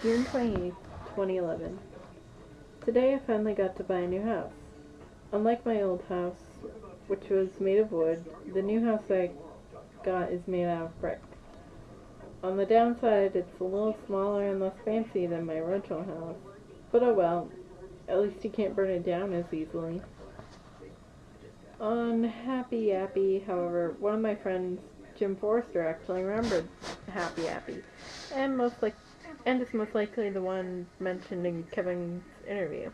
June 28th, 2011. Today I finally got to buy a new house. Unlike my old house, which was made of wood, the new house I got is made out of brick. On the downside, it's a little smaller and less fancy than my original house. But oh well, at least you can't burn it down as easily. On Appy, however, one of my friends, Jim Forrester, actually remembered Appy, and is most likely the one mentioned in Kevin's interview.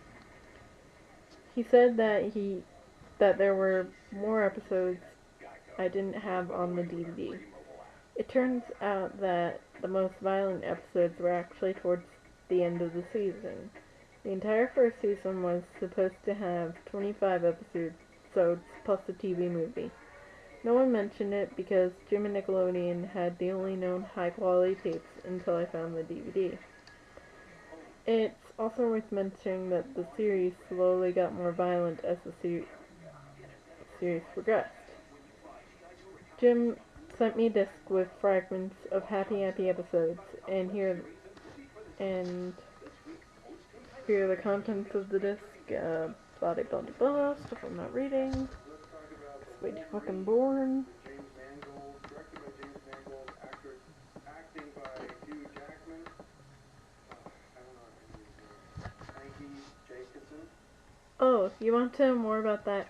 He said that there were more episodes I didn't have on the DVD. It turns out that the most violent episodes were actually towards the end of the season. The entire first season was supposed to have 25 episodes plus a TV movie. No one mentioned it because Jim and Nickelodeon had the only known high-quality tapes until I found the DVD. It's also worth mentioning that the series slowly got more violent as the series progressed. Jim sent me a disc with fragments of Happy episodes, and here are the contents of the disc. Blah blah blah, stuff I'm not reading. It's way too fucking boring. Oh, you want to know more about that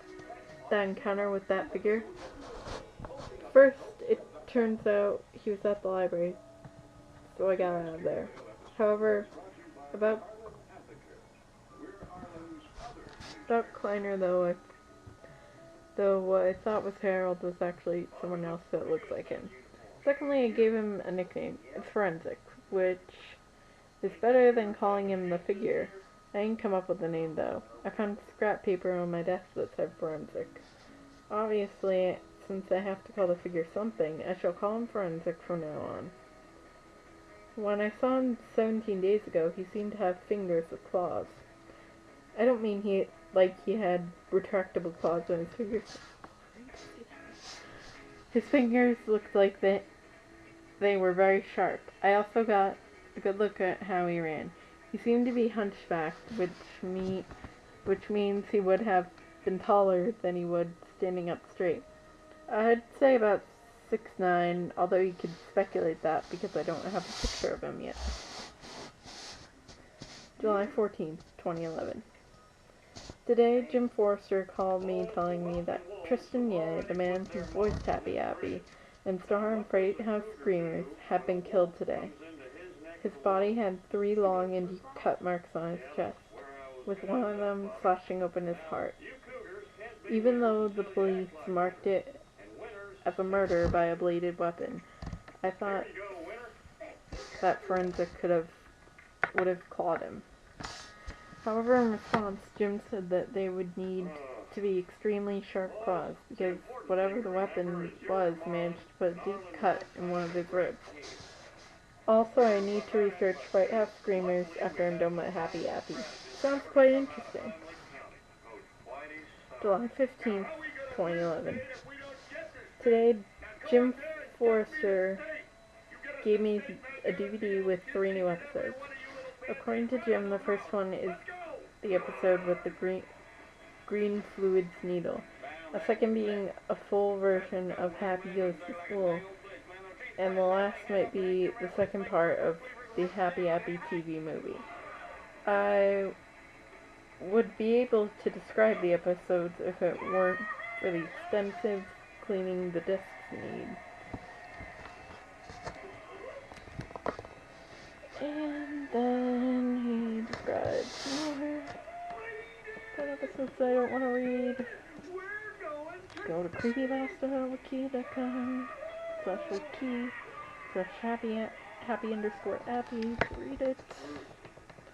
encounter with that figure? First, it turns out he was at the library, so I got out of there. However, about Kleiner, though what I thought was Harold was actually someone else that looks like him. Secondly, I gave him a nickname. It's Forensic, which is better than calling him the figure. I didn't come up with the name, though. I found scrap paper on my desk that said Forensic. Obviously, since I have to call the figure something, I shall call him Forensic from now on. When I saw him 17 days ago, he seemed to have fingers with claws. I don't mean he had retractable claws on his fingers. His fingers looked like they were very sharp. I also got a good look at how he ran. He seemed to be hunchbacked, which means he would have been taller than he would standing up straight. I'd say about 6'9", although you could speculate that because I don't have a picture of him yet. July 14th, 2011. Today, Jim Forrester called me telling me that Tristan Ye, the man who voiced Happy and star in Freight House Screamers, had been killed today. His body had 3 long and deep cut marks on his chest, with one of them slashing open his heart. Even though the police marked it as a murder by a bladed weapon, I thought that forensic would have clawed him. However, in response, Jim said that they would need to be extremely sharp claws, because whatever the weapon was managed to put a deep cut in one of his ribs. Also, I need to research Fright House Screamers after I'm done with Happy. Sounds quite interesting. July 15th, 2011. Today, Jim Forrester gave me a DVD with 3 new episodes. According to Jim, the first one is the episode with the green fluids needle. A second being a full version of Happy Goes to School. And the last might be the second part of the Happy TV movie. I would be able to describe the episodes if it weren't for the extensive cleaning the discs need. And then he describes more episodes I don't want to read. Go to creepypasta.wiki.com/wiki/happy_appy to read it.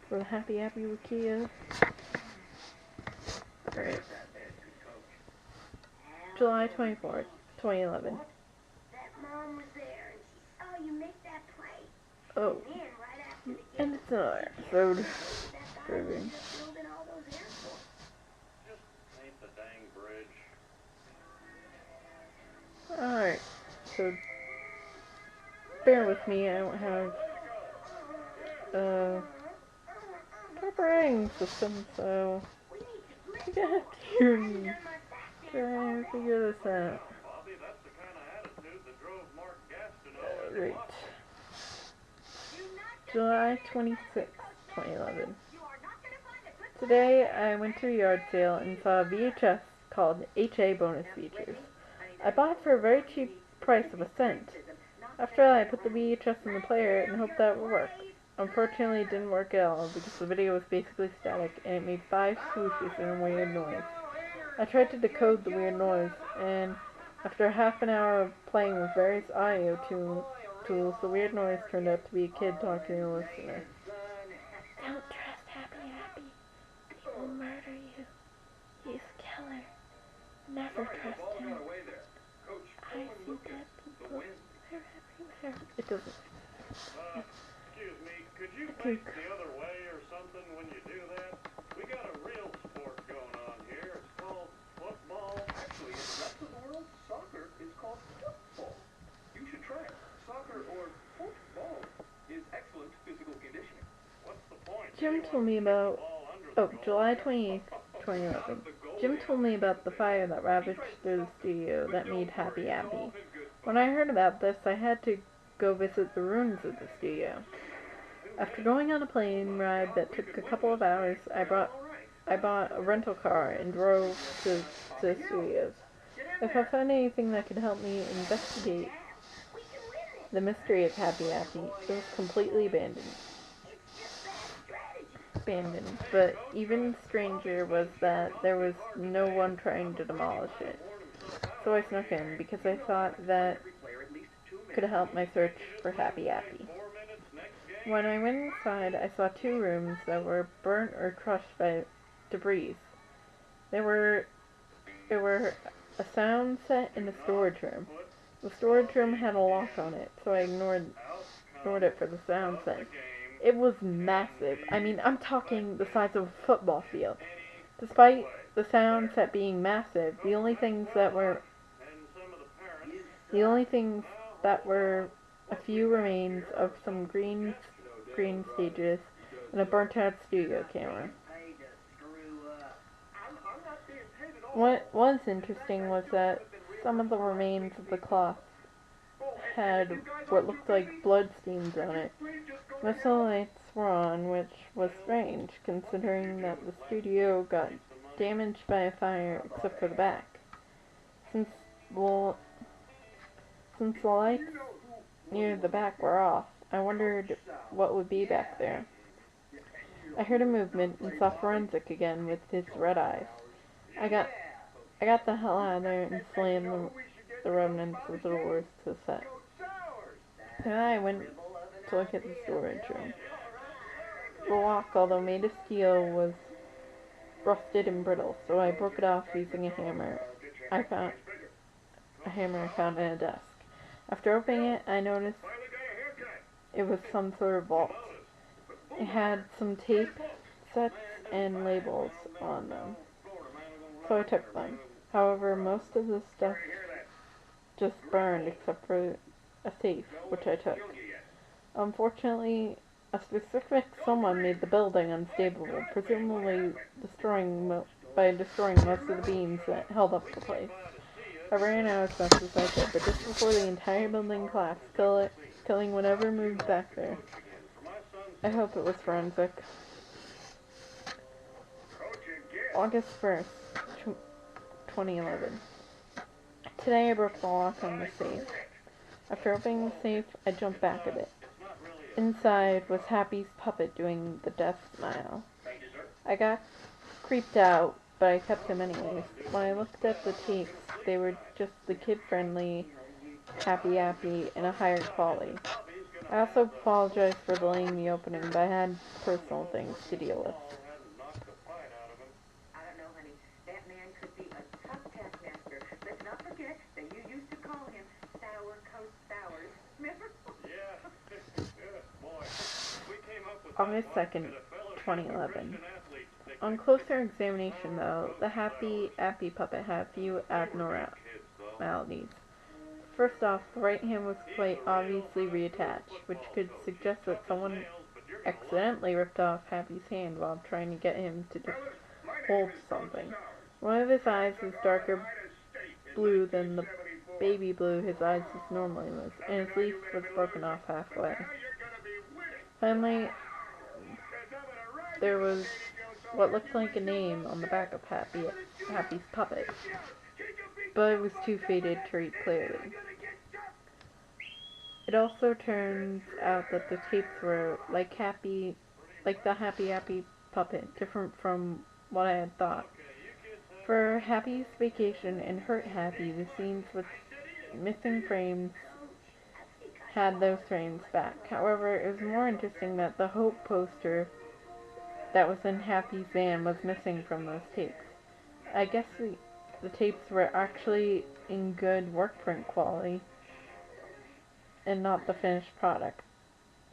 For the Happy Wikia. Alright. July 24th, 2011. Oh. And it's another episode. Proving. Alright, so bear with me, I don't have operating system, so you have to hear me try to figure this out. Right. July 26, 2011. Today I went to a yard sale and saw a VHS called HA Bonus Features. I bought it for a very cheap price of $0.01. After that I put the VHS in the player and hoped that would work. Unfortunately it didn't work at all because the video was basically static and it made 5 swooshes and a weird noise. I tried to decode the weird noise and after half an hour of playing with various audio tools, the weird noise turned out to be a kid talking to a listener. Don't trust Appy. He will murder you. He's a killer. Never trust him. I see dead people. They're everywhere. It doesn't. Excuse me, could you face the other way or something when you do that? We got a real sport going on here. It's called football. Actually, in the rest of the world, soccer is called football. You should try it. Soccer or football is excellent physical conditioning. What's the point? Jim told me about... July 28th, 2011. Jim told me about the fire that ravaged through the studio that made Happy Appy. When I heard about this, I had to go visit the ruins of the studio. After going on a plane ride that took a couple of hours, I bought a rental car and drove to the studios. If I found anything that could help me investigate the mystery of Happy Appy, it was completely abandoned. But even stranger was that there was no one trying to demolish it. So I snuck in because I thought that could help my search for Happy Appy. When I went inside, I saw 2 rooms that were burnt or crushed by debris. There were a sound set and a storage room. The storage room had a lock on it, so I ignored it for the sound set. It was massive. I mean, I'm talking the size of a football field. Despite the sound set being massive, the only things that were a few remains of some green screen stages and a burnt out studio camera. What was interesting was that some of the remains of the cloth had what looked like blood stains on it. Most of the lights were on, which was strange, considering that the studio got damaged by a fire except for the back. Since the lights near the back were off, I wondered what would be back there. I heard a movement and saw Forensic again with his red eyes. I got the hell out of there and slammed the remnants of the doors to the set. Then I went to look at the storage room. The lock, although made of steel, was rusted and brittle, so I broke it off using a hammer I found in a desk. After opening it, I noticed it was some sort of vault. It had some tape sets and labels on them, so I took them. However, most of the stuff just burned except for a safe, which I took. Unfortunately, a specific someone made the building unstable, presumably by destroying most of the beams that held up the place. I ran out as fast as I could, but just before the entire building collapsed, killing whatever moved back there. I hope it was Forensic. August 1st, 2011. Today I broke the lock on the safe. After opening the safe, I jumped back a bit. Inside was Happy's puppet doing the death smile. I got creeped out, but I kept him anyways. When I looked at the tapes, they were just the kid-friendly Happy Appy in a higher quality. I also apologize for delaying the opening, but I had personal things to deal with. I don't know, honey. That man could be a tough taskmaster. Let's not forget that you used to call him Sour Coat Sours. Remember? Yeah. Boy, we came up with August 2nd, 2011. On closer examination, though, the Happy Appy puppet had a few abnormalities. First off, the right hand was quite obviously reattached, which could suggest that someone accidentally ripped off Happy's hand while trying to get him to hold something. One of his eyes is darker blue than the baby blue his eyes normally was, and his leaf was broken off halfway. Finally, there was what looked like a name on the back of Happy's puppet, but it was too faded to read clearly. It also turns out that the tapes were like the Happy puppet, different from what I had thought. For Happy's vacation and Hurt Happy, the scenes with missing frames had those frames back. However, it was more interesting that the Hope poster that was in Happy's van was missing from those tapes. I guess the tapes were actually in good work print quality and not the finished product.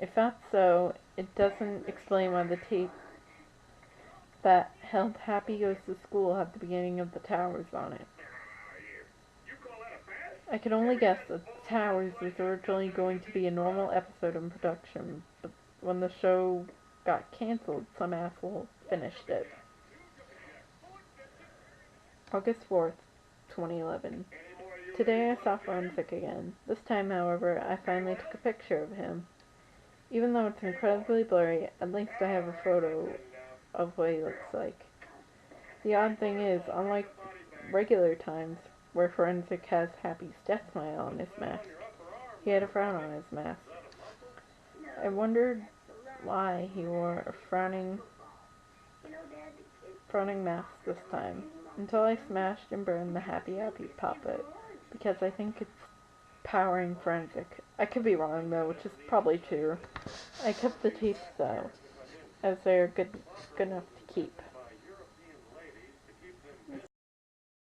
If that's so, it doesn't explain why the tape that held Happy Goes to School had the beginning of the Towers on it. I can only guess that the Towers was originally going to be a normal episode in production, but when the show got cancelled, some asshole finished it. August 4th, 2011. Today I saw Forensic again. This time, however, I finally took a picture of him. Even though it's incredibly blurry, at least I have a photo of what he looks like. The odd thing is, unlike regular times, where Forensic has Happy's death smile on his mask, he had a frown on his mask. I wondered why he wore a frowning mask this time, until I smashed and burned the Happy puppet, because I think it's powering Forensic. I could be wrong though, which is probably true. I kept the tapes though, as they are good enough to keep.